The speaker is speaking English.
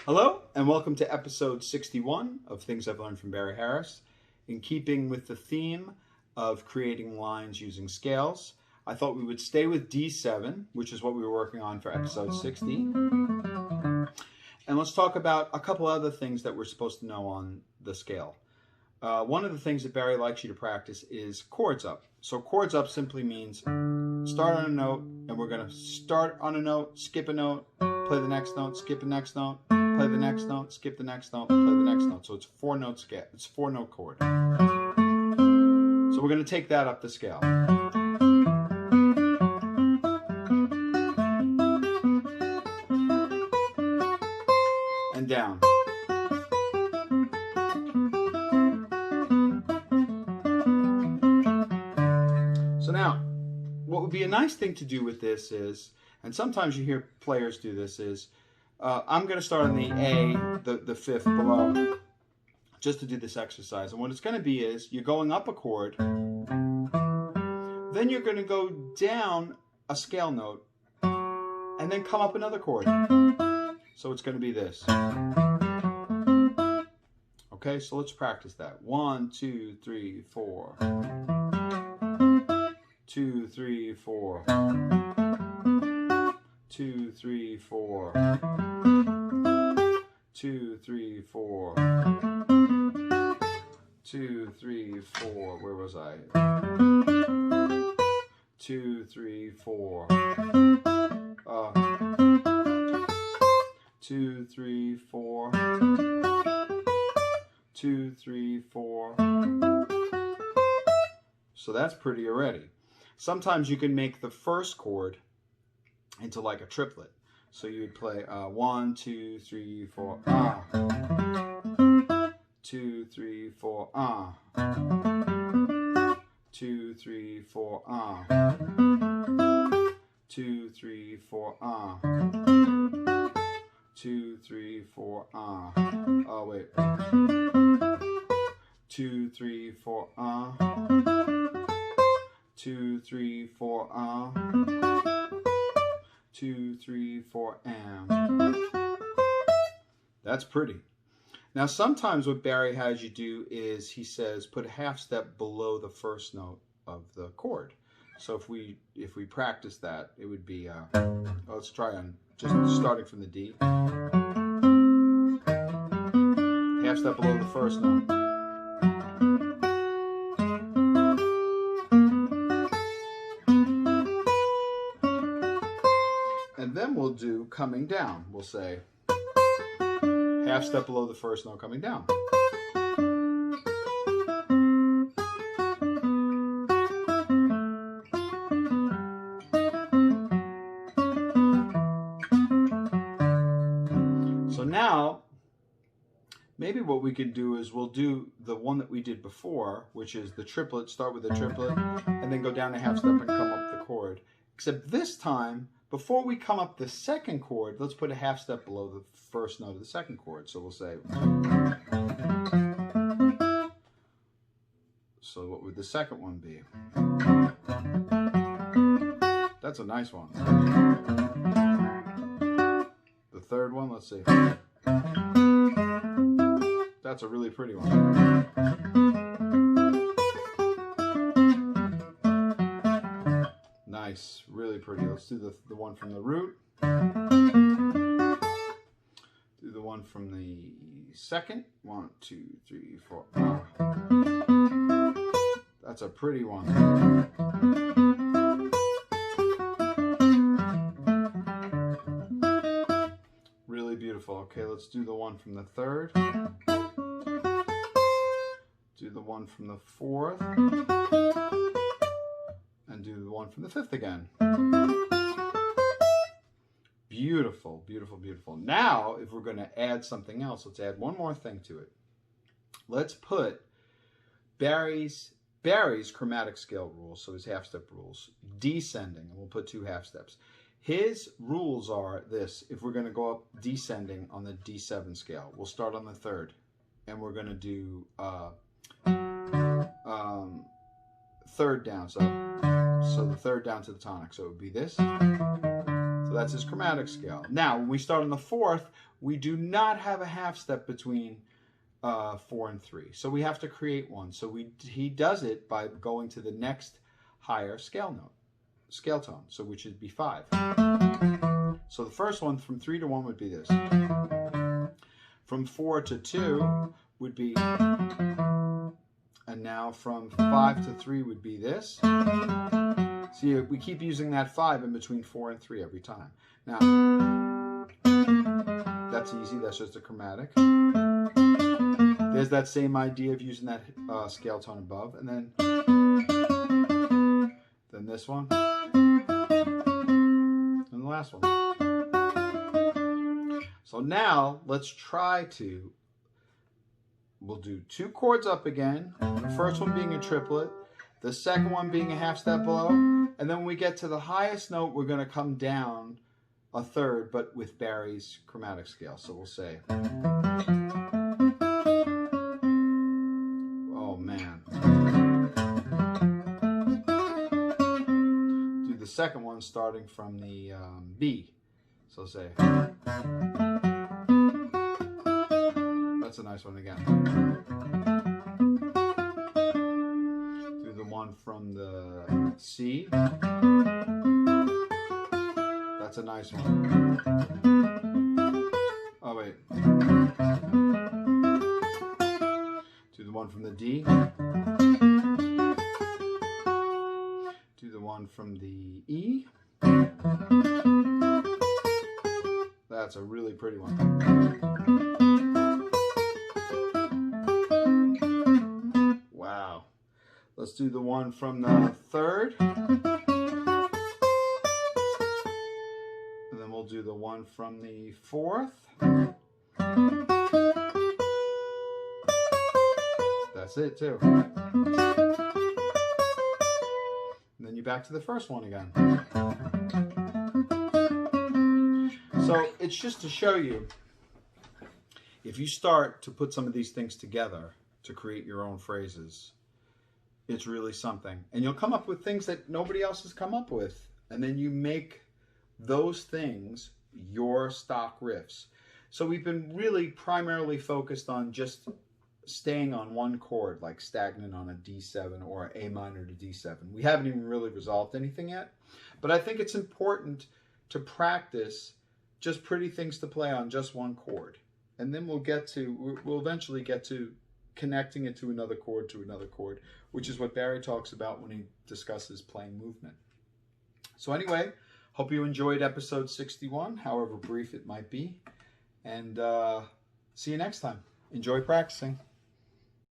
Hello, and welcome to episode 61 of Things I've Learned from Barry Harris. In keeping with the theme of creating lines using scales, I thought we would stay with D7, which is what we were working on for episode 60. And let's talk about a couple other things that we're supposed to know on the scale. One of the things that Barry likes you to practice is chords up. So chords up simply means start on a note, and we're going to start on a note, skip a note, play the next note, skip the next note, play the next note, skip the next note, play the next note. So it's 4-note scale. It's 4-note chord. So we're going to take that up the scale. And down. So now, what would be a nice thing to do with this is, and sometimes you hear players do this, is I'm going to start on the A, the fifth below, just to do this exercise. And what it's going to be is, you're going up a chord, then you're going to go down a scale note, and then come up another chord. So it's going to be this. Okay, so let's practice that. 1, 2, 3, 4. 2, 3, 4. 2, 3, 4. 2, 3, 4. 2, 3, 4. Where was I? 2, 3, 4. 2, 3, 4. 2, 3, 4. So that's pretty already. Sometimes you can make the first chord into like a triplet. So you would play 1, 2, 3, 4, 2, 3, 4, 2, 3, 4, 2, 3, 4, 2, 3, 4, oh wait. 2, 3, 4, 2, 3, 4, 2, 3, 4, That's pretty. Now sometimes what Barry has you do is he says put a half step below the first note of the chord. So if we practice that, it would be let's try on just starting from the D. Half step below the first note. And then we'll do coming down. We'll say half step below the first note coming down. So now, maybe what we could do is we'll do the one that we did before, which is the triplet, start with a triplet, and then go down a half step and come up the chord. Except this time, before we come up the second chord, let's put a half step below the first note of the second chord. So we'll say, so what would the second one be? That's a nice one. The third one, let's see. That's a really pretty one. Nice, really pretty. Let's do the one from the root. Do the one from the second. 1, 2, 3, 4. That's a pretty one. Really beautiful. Okay, let's do the one from the third. Do the one from the fourth. And do the one from the fifth again. Beautiful, beautiful, beautiful. Now, if we're going to add something else, let's add one more thing to it. Let's put Barry's chromatic scale rules, so his half step rules, descending, and we'll put 2 half steps. His rules are this: if we're going to go up descending on the D7 scale, we'll start on the third, and we're going to do third down, so the third down to the tonic. So it would be this. So So that's his chromatic scale. Now, when we start on the fourth, we do not have a half step between 4 and 3. So we have to create one. So he does it by going to the next higher scale tone, so which would be 5. So the first one from 3 to 1 would be this. From 4 to 2 would be, and now from 5 to 3 would be this. See, we keep using that 5 in between 4 and 3 every time. Now, that's easy. That's just a chromatic. There's that same idea of using that scale tone above. And then this one. And the last one. So now, let's try to, we'll do 2 chords up again. The first one being a triplet. The second one being a half step below. And then when we get to the highest note, we're going to come down a third, but with Barry's chromatic scale. So we'll say, oh man. Do the second one starting from the B. So say, that's a nice one again. Do the one from the C. That's a nice one. Oh wait. Do the one from the D. Do the one from the E. That's a really pretty one. Wow. Let's do the one from the third. And then we'll do the one from the fourth. That's it too. And then you're back to the first one again. So it's just to show you, if you start to put some of these things together to create your own phrases, it's really something. And you'll come up with things that nobody else has come up with. And then you make those things your stock riffs. So we've been really primarily focused on just staying on one chord, like stagnant on a D7 or A minor to D7. We haven't even really resolved anything yet. But I think it's important to practice just pretty things to play on just one chord. And then we'll eventually get to connecting it to another chord, which is what Barry talks about when he discusses playing movement. So anyway, hope you enjoyed episode 61, however brief it might be. And see you next time. Enjoy practicing.